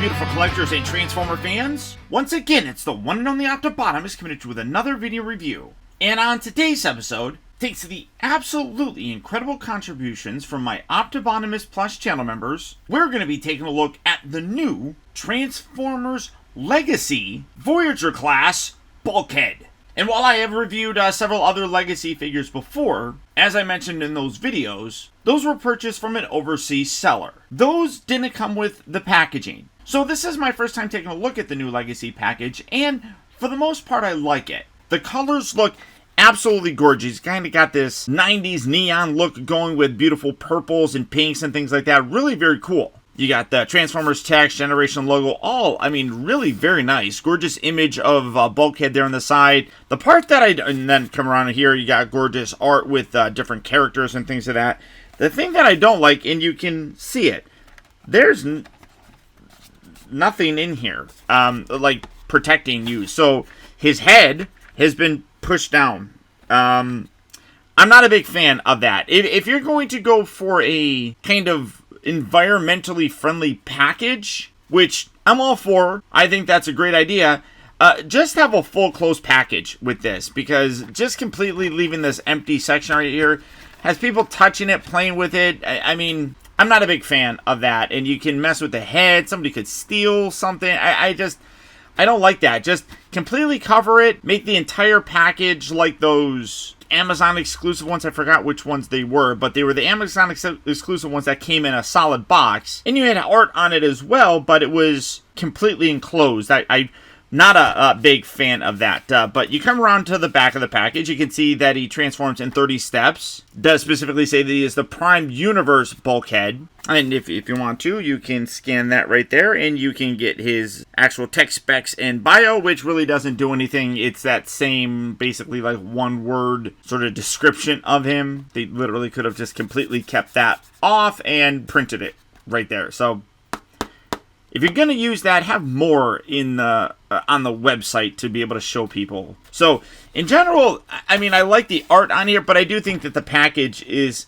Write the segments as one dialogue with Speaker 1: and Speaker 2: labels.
Speaker 1: beautiful collectors and Transformer fans. Once again, it's the one and only Optibotimus coming at you with another video review. And on today's episode, thanks to the absolutely incredible contributions from my Optibotimus Plus channel members, we're going to be taking a look at the new Transformers Legacy Voyager class Bulkhead. And while I have reviewed several other Legacy figures before, as I mentioned in those videos, those were purchased from an overseas seller. Those didn't come with the packaging. So this is my first time taking a look at the new Legacy package, and for the most part I like it. The colors look absolutely gorgeous. Kind of got this 90s neon look going with beautiful purples and pinks and things like that. Really very cool. You got the Transformers text, Generation logo, all, really very nice. Gorgeous image of Bulkhead there on the side. The part that and then come around here, you got gorgeous art with different characters and things like that. The thing that I don't like, and you can see it, there's nothing in here, like protecting you. So his head has been pushed down. I'm not a big fan of that. If you're going to go for a kind of environmentally friendly package, which I'm all for, I think that's a great idea, just have a full closed package with this, because just completely leaving this empty section right here has people touching it, playing with it. I'm not a big fan of that, and you can mess with the head. Somebody could steal something. I don't like that. Just completely cover it, make the entire package like those Amazon exclusive ones. I forgot which ones they were, but they were the Amazon exclusive ones that came in a solid box, and you had art on it as well, but it was completely enclosed. I'm not a big fan of that, but you come around to the back of the package, you can see that he transforms in 30 steps. It does specifically say that he is the Prime Universe Bulkhead, and if you want to, you can scan that right there, and you can get his actual tech specs and bio, which really doesn't do anything. It's that same, basically like one word sort of description of him. They literally could have just completely kept that off and printed it right there. So if you're going to use that, have more in the on the website to be able to show people. So, in general, I like the art on here, but I do think that the package is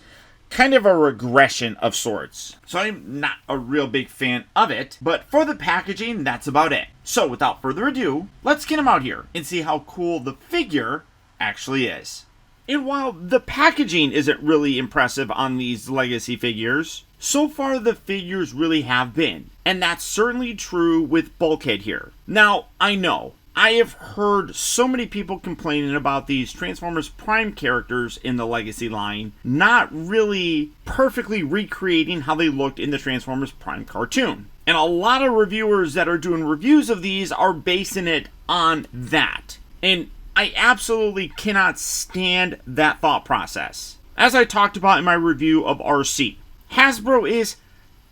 Speaker 1: kind of a regression of sorts. So I'm not a real big fan of it, but for the packaging, that's about it. So without further ado, let's get him out here and see how cool the figure actually is. And while the packaging isn't really impressive on these Legacy figures, so far the figures really have been. And that's certainly true with Bulkhead here. Now, I know, I have heard so many people complaining about these Transformers Prime characters in the Legacy line not really perfectly recreating how they looked in the Transformers Prime cartoon. And a lot of reviewers that are doing reviews of these are basing it on that. And I absolutely cannot stand that thought process. As I talked about in my review of RC, Hasbro is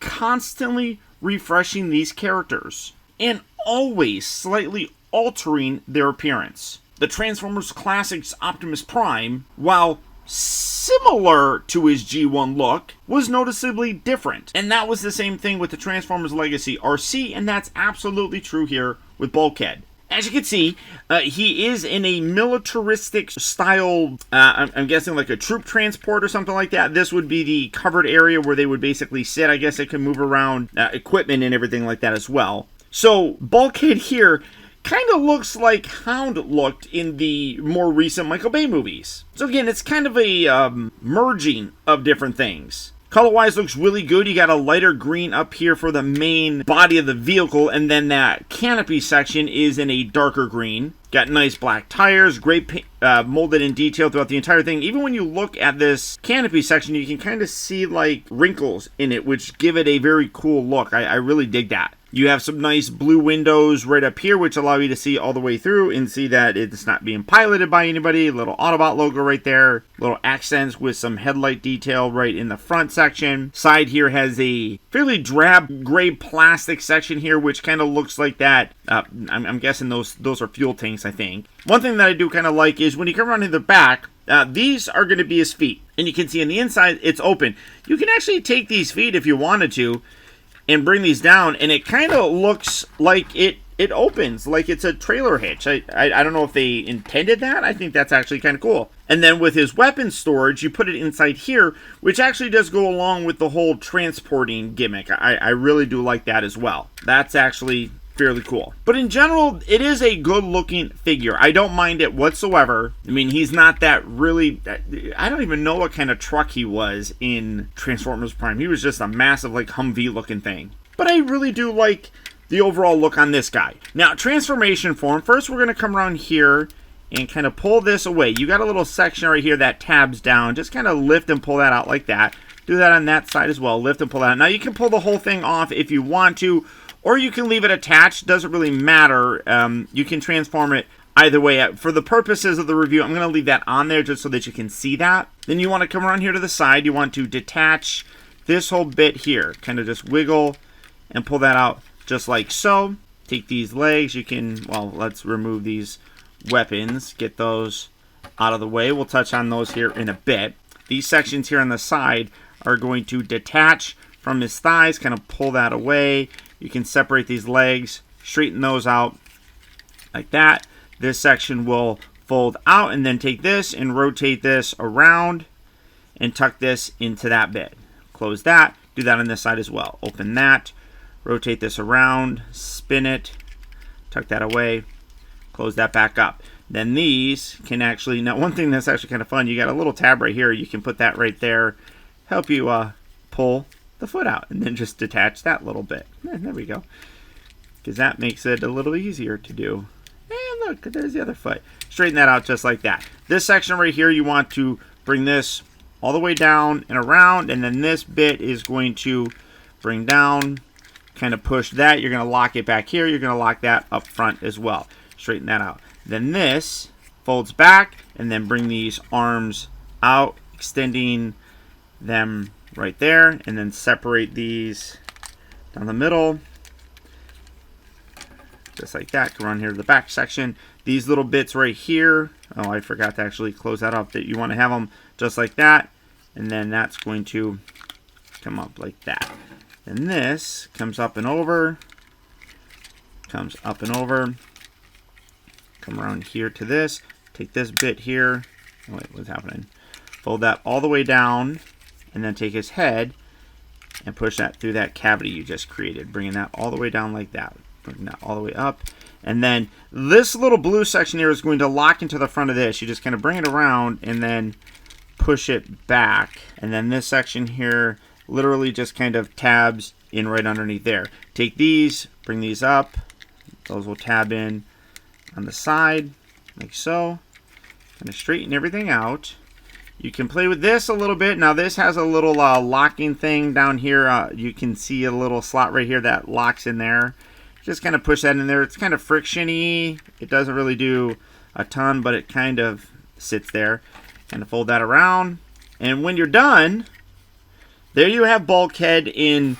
Speaker 1: constantly refreshing these characters and always slightly altering their appearance. The Transformers Classics Optimus Prime, while similar to his G1 look, was noticeably different. And that was the same thing with the Transformers Legacy RC, and that's absolutely true here with Bulkhead. As you can see, he is in a militaristic style, I'm guessing like a troop transport or something like that. This would be the covered area where they would basically sit. I guess they can move around equipment and everything like that as well. So Bulkhead here kind of looks like Hound looked in the more recent Michael Bay movies. So again, it's kind of a merging of different things. Color-wise looks really good. You got a lighter green up here for the main body of the vehicle, and then that canopy section is in a darker green. Got nice black tires, great molded in detail throughout the entire thing. Even when you look at this canopy section, you can kind of see like wrinkles in it, which give it a very cool look. I really dig that. You have some nice blue windows right up here, which allow you to see all the way through and see that it's not being piloted by anybody. Little Autobot logo right there. Little accents with some headlight detail right in the front section. Side here has a fairly drab gray plastic section here, which kind of looks like that. I'm guessing those are fuel tanks, I think. One thing that I do kind of like is when you come around to the back, these are going to be his feet. And you can see on the inside, it's open. You can actually take these feet if you wanted to and bring these down, and it kind of looks like it it opens like it's a trailer hitch. I don't know if they intended that. I think that's actually kind of cool. And then with his weapon storage, you put it inside here, which actually does go along with the whole transporting gimmick. I really do like that as well. That's actually fairly cool. But in general, it is a good looking figure. I don't mind it whatsoever. I mean, he's not that really, I don't even know what kind of truck he was in Transformers Prime. He was just a massive like Humvee looking thing. But I really do like the overall look on this guy. Now, transformation form. First, we're going to come around here and kind of pull this away. You got a little section right here that tabs down. Just kind of lift and pull that out like that. Do that on that side as well. Lift and pull that out. Now, you can pull the whole thing off if you want to, or you can leave it attached. Doesn't really matter. You can transform it either way. For the purposes of the review, I'm going to leave that on there just so that you can see that. Then you want to come around here to the side. You want to detach this whole bit here. Kind of just wiggle and pull that out just like so. Take these legs. You can, well, let's remove these weapons. Get those out of the way. We'll touch on those here in a bit. These sections here on the side are going to detach from his thighs. Kind of pull that away. You can separate these legs, straighten those out like that. This section will fold out, and then take this and rotate this around and tuck this into that bit. Close that. Do that on this side as well. Open that. Rotate this around, spin it, tuck that away, close that back up. Then these can actually, now one thing that's actually kind of fun, you got a little tab right here, you can put that right there, help you pull the foot out, and then just detach that little bit. There we go. Because that makes it a little easier to do. And look, there's the other foot. Straighten that out just like that. This section right here, you want to bring this all the way down and around, and then this bit is going to bring down, kind of push that. You're going to lock it back here. You're going to lock that up front as well. Straighten that out. Then this folds back, and then bring these arms out, extending them right there, and then separate these down the middle. Just like that. Come around here to the back section. These little bits right here. Oh, I forgot to actually close that up. That you want to have them just like that. And then that's going to come up like that. And this comes up and over, comes up and over, come around here to this, take this bit here, oh wait, what's happening? Fold that all the way down, and then take his head and push that through that cavity you just created, bringing that all the way down like that, bringing that all the way up. And then this little blue section here is going to lock into the front of this. You just kind of bring it around and then push it back. And then this section here literally just kind of tabs in right underneath there. Take these, bring these up. Those will tab in on the side, like so. Kind of straighten everything out. You can play with this a little bit. Now this has a little locking thing down here. You can see a little slot right here that locks in there. Just kind of push that in there. It's kind of friction-y. It doesn't really do a ton, but it kind of sits there. Kind of fold that around. And when you're done, there you have Bulkhead in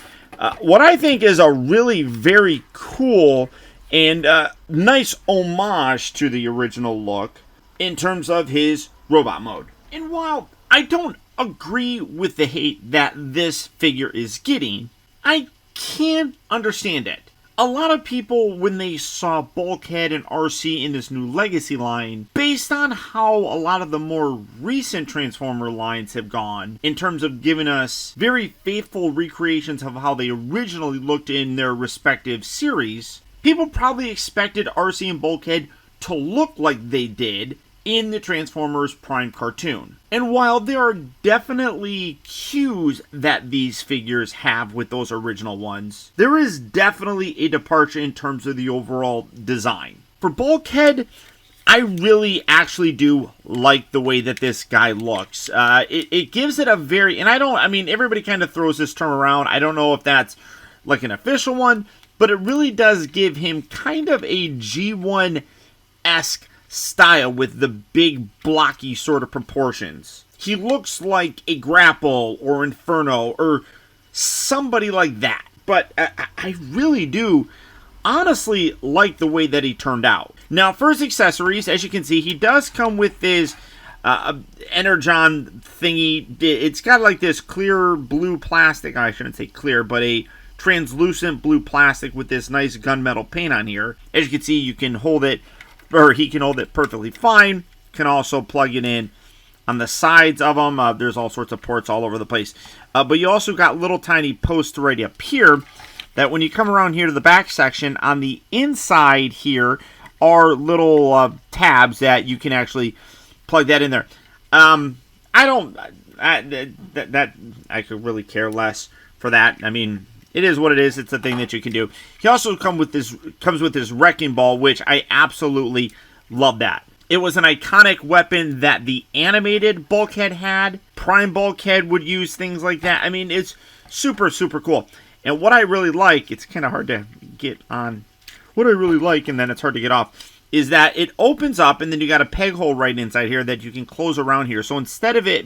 Speaker 1: what I think is a really very cool and nice homage to the original look in terms of his robot mode. And while I don't agree with the hate that this figure is getting, I can't understand it. A lot of people, when they saw Bulkhead and RC in this new Legacy line, based on how a lot of the more recent Transformer lines have gone, in terms of giving us very faithful recreations of how they originally looked in their respective series, people probably expected RC and Bulkhead to look like they did in the Transformers Prime cartoon. And while there are definitely cues that these figures have with those original ones, there is definitely a departure in terms of the overall design. For Bulkhead, I really actually do like the way that this guy looks. It gives it a very, and I mean, everybody kind of throws this term around. I don't know if that's like an official one, but it really does give him kind of a G1-esque style with the big blocky sort of proportions. He looks like a Grapple or Inferno or somebody like that. But I really do honestly like the way that he turned out. Now for his accessories, as you can see, he does come with this Energon thingy. It's got like this clear blue plastic, I shouldn't say clear, but a translucent blue plastic with this nice gunmetal paint on here. As you can see, you can hold it, or he can hold it perfectly fine. Can also plug it in on the sides of them. There's all sorts of ports all over the place. But you also got little tiny posts right up here that when you come around here to the back section, on the inside here are little tabs that you can actually plug that in there. I could really care less for that. I mean, it is what it is. It's a thing that you can do. He also comes with this wrecking ball, which I absolutely love that. It was an iconic weapon that the animated Bulkhead had. Prime Bulkhead would use things like that. I mean, it's super, super cool. And what I really like, it's kind of hard to get on. What I really like, and then it's hard to get off, is that it opens up, and then you got a peg hole right inside here that you can close around here. So instead of it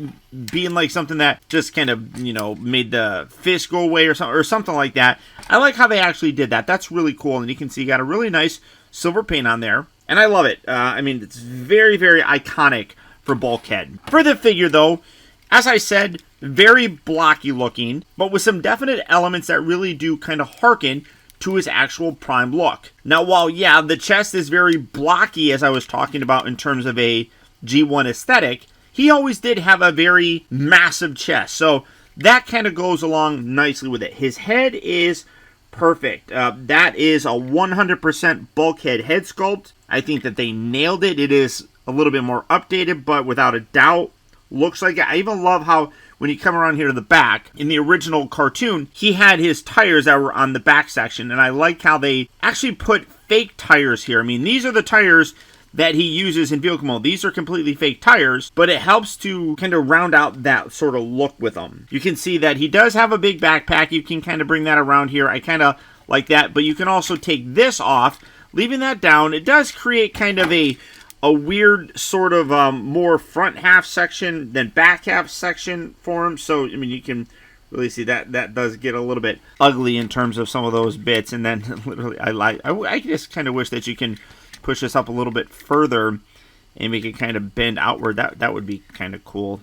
Speaker 1: being like something that just kind of, you know, made the fist go away or something like that, I like how they actually did that. That's really cool. And you can see you got a really nice silver paint on there. And I love it. I mean, it's very, very iconic for Bulkhead. For the figure, though, as I said, very blocky looking, but with some definite elements that really do kind of harken to his actual Prime look. Now, while, yeah, the chest is very blocky, as I was talking about in terms of a G1 aesthetic, he always did have a very massive chest. So that kind of goes along nicely with it. His head is perfect. That is a 100% Bulkhead head sculpt. I think that they nailed it. It is a little bit more updated, but without a doubt, looks like it. I even love how when you come around here to the back, in the original cartoon, he had his tires that were on the back section, and I like how they actually put fake tires here. I mean, these are the tires that he uses in vehicle mode. These are completely fake tires, but it helps to kind of round out that sort of look with them. You can see that he does have a big backpack. You can kind of bring that around here. I kind of like that, but you can also take this off, leaving that down. It does create kind of a weird sort of more front half section than back half section for him. So, I mean, you can really see that does get a little bit ugly in terms of some of those bits. And then literally, I just kind of wish that you can push this up a little bit further and make it kind of bend outward. That would be kind of cool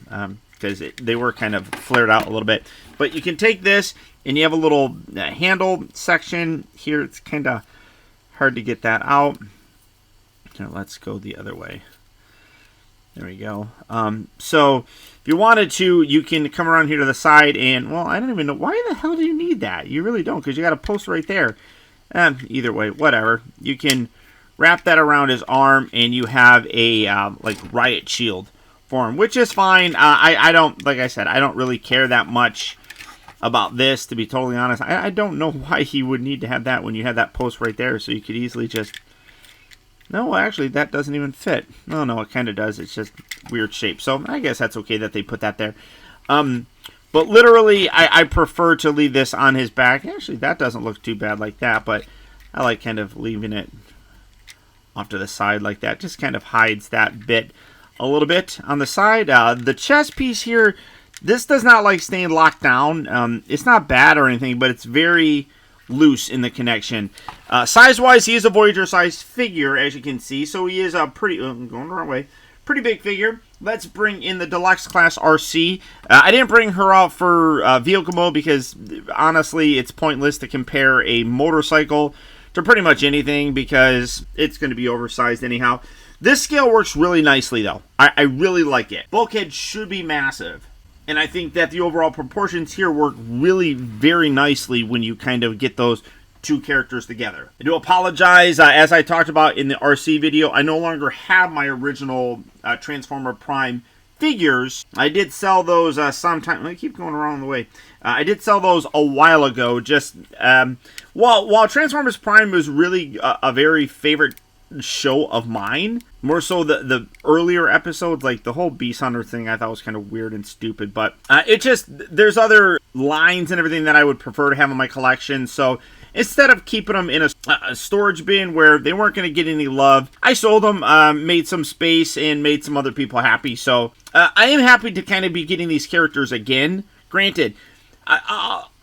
Speaker 1: because they were kind of flared out a little bit. But you can take this and you have a little handle section here. It's kind of hard to get that out. Now let's go the other way. There we go. So if you wanted to, you can come around here to the side and, well, I don't even know. Why the hell do you need that? You really don't, because you got a post right there. Either way, whatever. You can wrap that around his arm and you have a like riot shield for him, which is fine. I don't, like I said, I don't really care that much about this, to be totally honest. I don't know why he would need to have that when you have that post right there, so you could easily just... No, actually, that doesn't even fit. No, it kind of does. It's just weird shape. So I guess that's okay that they put that there. But literally, I prefer to leave this on his back. Actually, that doesn't look too bad like that, but I like kind of leaving it off to the side like that. Just kind of hides that bit a little bit on the side. The chest piece here, this does not like staying locked down. It's not bad or anything, but it's very loose in the connection. Size-wise, he is a Voyager-sized figure, as you can see. So he is a pretty... I'm going the wrong way. Pretty big figure. Let's bring in the Deluxe Class RC. I didn't bring her out for vehicle mode because, honestly, it's pointless to compare a motorcycle to pretty much anything because it's going to be oversized anyhow. This scale works really nicely, though. I really like it. Bulkhead should be massive. And I think that the overall proportions here work really very nicely when you kind of get those two characters together. I do apologize, as I talked about in the RC video, I no longer have my original Transformer Prime figures. I did sell those sometime. I keep going around the way. I did sell those a while ago. Just while Transformers Prime was really a very favorite show of mine, more so the earlier episodes, like the whole Beast Hunter thing, I thought was kind of weird and stupid, but it just, there's other lines and everything that I would prefer to have in my collection, so instead of keeping them in a storage bin where they weren't going to get any love, I sold them, made some space, and made some other people happy, so I am happy to kind of be getting these characters again. Granted,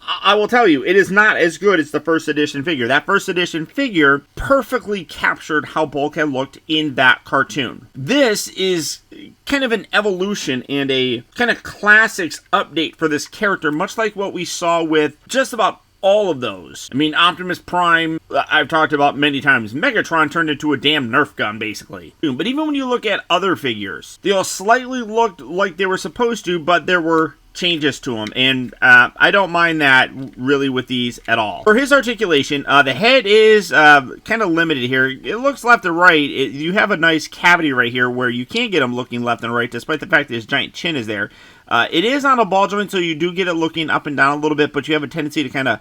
Speaker 1: I will tell you, it is not as good as the first edition figure. That first edition figure perfectly captured how Bulkhead looked in that cartoon. This is kind of an evolution and a kind of classics update for this character, much like what we saw with just about all of those. I mean, Optimus Prime, I've talked about many times. Megatron turned into a damn Nerf gun, basically. But even when you look at other figures, they all slightly looked like they were supposed to, but there were changes to them, and I don't mind that really with these at all. For his articulation, the head is kind of limited here. It looks left to right. You have a nice cavity right here where you can't get him looking left and right, despite the fact that his giant chin is there. It is on a ball joint, so you do get it looking up and down a little bit, but you have a tendency to kind of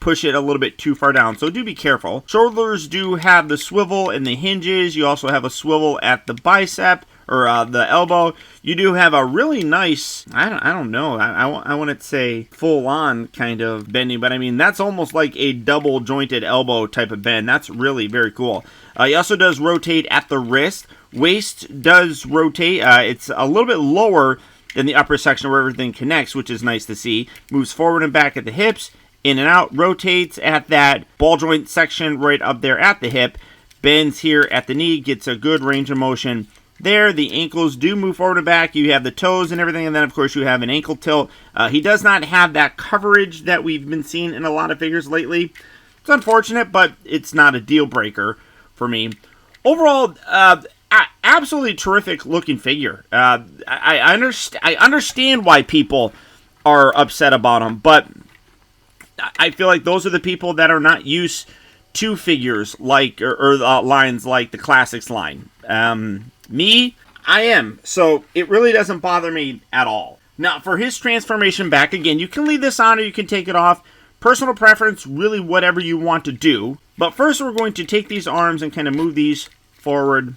Speaker 1: push it a little bit too far down, so do be careful. Shoulders do have the swivel and the hinges. You also have a swivel at the bicep, or the elbow. You do have a really nice, I don't know, I want to say full-on kind of bending, but I mean, that's almost like a double jointed elbow type of bend. That's really very cool. He also does rotate at the wrist. Waist does rotate. It's a little bit lower than the upper section where everything connects, which is nice to see. Moves forward and back at the hips, in and out, rotates at that ball joint section right up there at the hip, bends here at the knee, gets a good range of motion there. The ankles do move forward and back. You have the toes and everything, and then of course you have an ankle tilt. He does not have that coverage that we've been seeing in a lot of figures lately. It's unfortunate, but it's not a deal breaker for me. Overall, absolutely terrific looking figure. I understand why people are upset about him, but I feel like those are the people that are not used to figures like or lines like the Classics line. Me, I am. So it really doesn't bother me at all. Now, for his transformation back, again, you can leave this on or you can take it off. Personal preference, really whatever you want to do. But first we're going to take these arms and kind of move these forward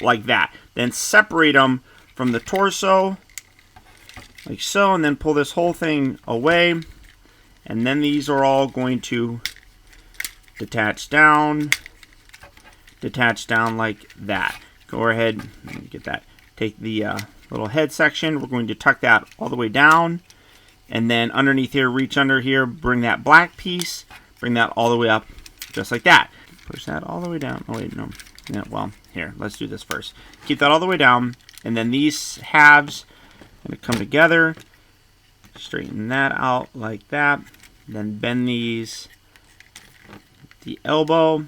Speaker 1: like that. Then separate them from the torso, like so, and then pull this whole thing away. And then these are all going to detach down like that. Go ahead, let me get that. Take the little head section. We're going to tuck that all the way down. And then underneath here, reach under here, bring that black piece, bring that all the way up, just like that. Push that all the way down. Oh, wait, no. Yeah, well, here, let's do this first. Keep that all the way down. And then these halves are going to come together. Straighten that out like that. Then bend these, the elbow.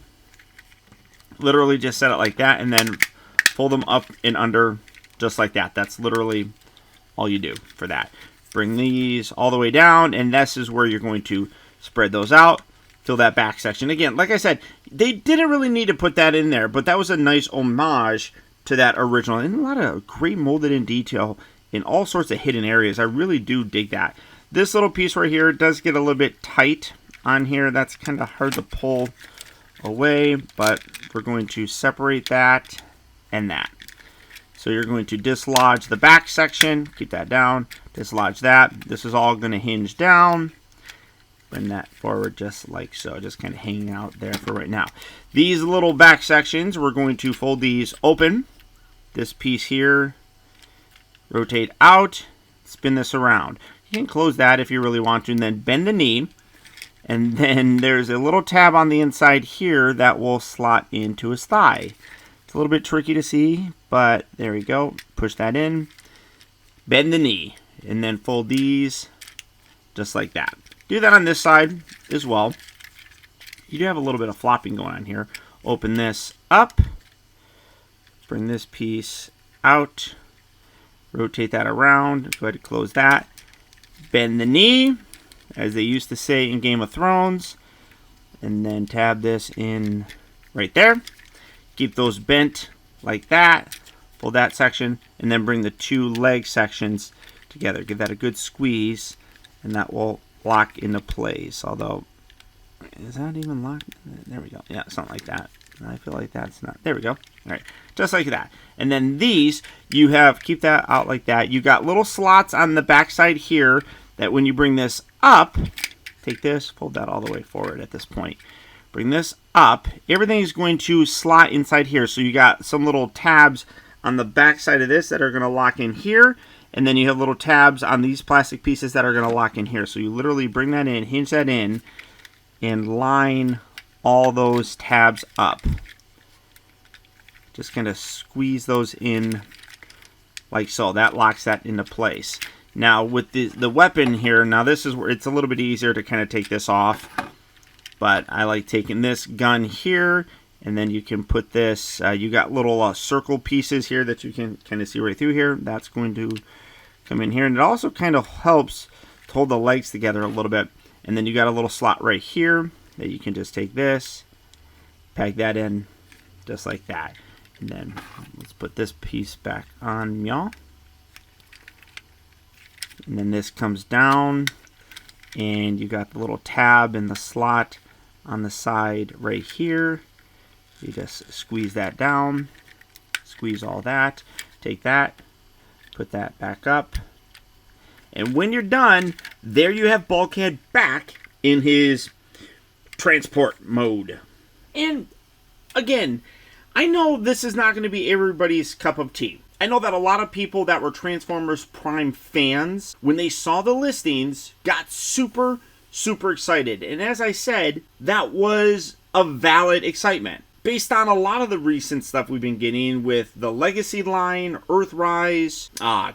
Speaker 1: Literally just set it like that, and then fold them up and under just like that. That's literally all you do for that. Bring these all the way down, and this is where you're going to spread those out. Fill that back section. Again, like I said, they didn't really need to put that in there, but that was a nice homage to that original. And a lot of great molded in detail in all sorts of hidden areas. I really do dig that. This little piece right here does get a little bit tight on here. That's kind of hard to pull away, but we're going to separate that and that. So you're going to dislodge the back section, keep that down, dislodge that. This is all going to hinge down. Bring that forward just like so, just kind of hanging out there for right now. These little back sections, we're going to fold these open. This piece here, rotate out, spin this around. You can close that if you really want to, and then bend the knee. And then there's a little tab on the inside here that will slot into his thigh. It's a little bit tricky to see, but there we go. Push that in. Bend the knee. And then fold these just like that. Do that on this side as well. You do have a little bit of flopping going on here. Open this up. Bring this piece out. Rotate that around. Go ahead and close that. Bend the knee, as they used to say in Game of Thrones. And then tab this in right there. Keep those bent like that. Pull that section. And then bring the two leg sections together. Give that a good squeeze. And that will lock into place. Although, is that even locked? There we go. Yeah, something like that. I feel like that's not. There we go. All right. Just like that. And then these, you have, keep that out like that. You got little slots on the back side here that when you bring this up, take this, fold that all the way forward at this point. Bring this up. Everything is going to slot inside here. So you got some little tabs on the back side of this that are going to lock in here. And then you have little tabs on these plastic pieces that are going to lock in here. So you literally bring that in, hinge that in, and line all those tabs up. Just kind of squeeze those in like so. That locks that into place. Now with the weapon here, now this is where it's a little bit easier to kind of take this off. but I like taking this gun here, and then you can put this, you got little circle pieces here that you can kind of see right through here. That's going to come in here, and it also kind of helps to hold the legs together a little bit. And then you got a little slot right here that you can just take this, peg that in just like that. And then let's put this piece back on, y'all. And then this comes down, and you got the little tab in the slot on the side right here. You just squeeze that down, squeeze all that, take that, put that back up. And when you're done, there you have Bulkhead back in his transport mode. And again, I know this is not going to be everybody's cup of tea. I know that a lot of people that were Transformers Prime fans, when they saw the listings, got super excited. And as I said, that was a valid excitement. Based on a lot of the recent stuff we've been getting with the Legacy line, Earthrise,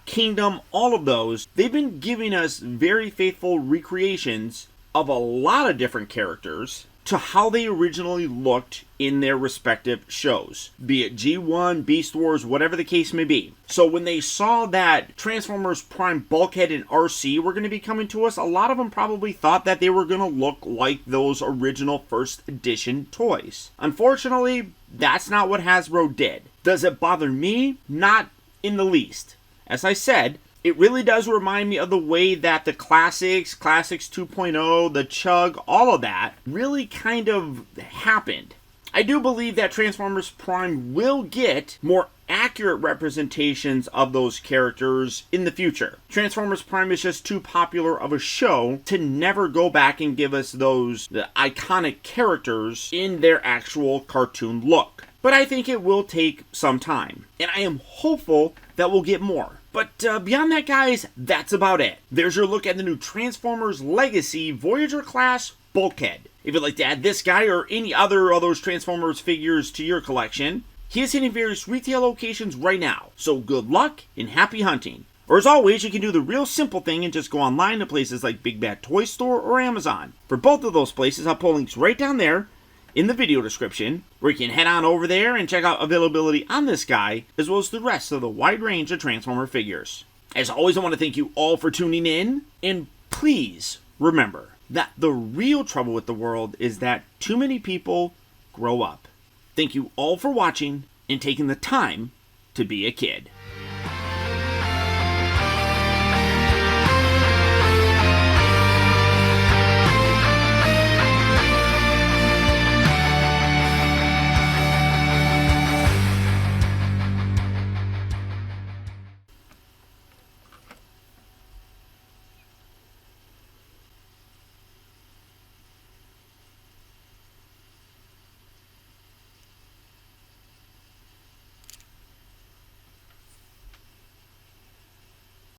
Speaker 1: Kingdom, all of those, they've been giving us very faithful recreations of a lot of different characters to how they originally looked in their respective shows, be it G1, Beast Wars, whatever the case may be. So when they saw that Transformers Prime Bulkhead and RC were going to be coming to us, a lot of them probably thought that they were going to look like those original first edition toys. Unfortunately, that's not what Hasbro did. Does it bother me? Not in the least. As I said, it really does remind me of the way that the Classics 2.0, the Chug, all of that really kind of happened. I do believe that Transformers Prime will get more accurate representations of those characters in the future. Transformers Prime is just too popular of a show to never go back and give us those iconic characters in their actual cartoon look. But I think it will take some time, and I am hopeful that we'll get more. But beyond that, guys, that's about it. There's your look at the new Transformers Legacy Voyager class Bulkhead. If you'd like to add this guy or any other of those Transformers figures to your collection, he is hitting various retail locations right now. So good luck and happy hunting. Or as always, you can do the real simple thing and just go online to places like Big Bad Toy Store or Amazon. For both of those places, I'll put links right down there in the video description, where you can head on over there and check out availability on this guy, as well as the rest of the wide range of Transformer figures. As always, I want to thank you all for tuning in, and please remember that the real trouble with the world is that too many people grow up. Thank you all for watching and taking the time to be a kid.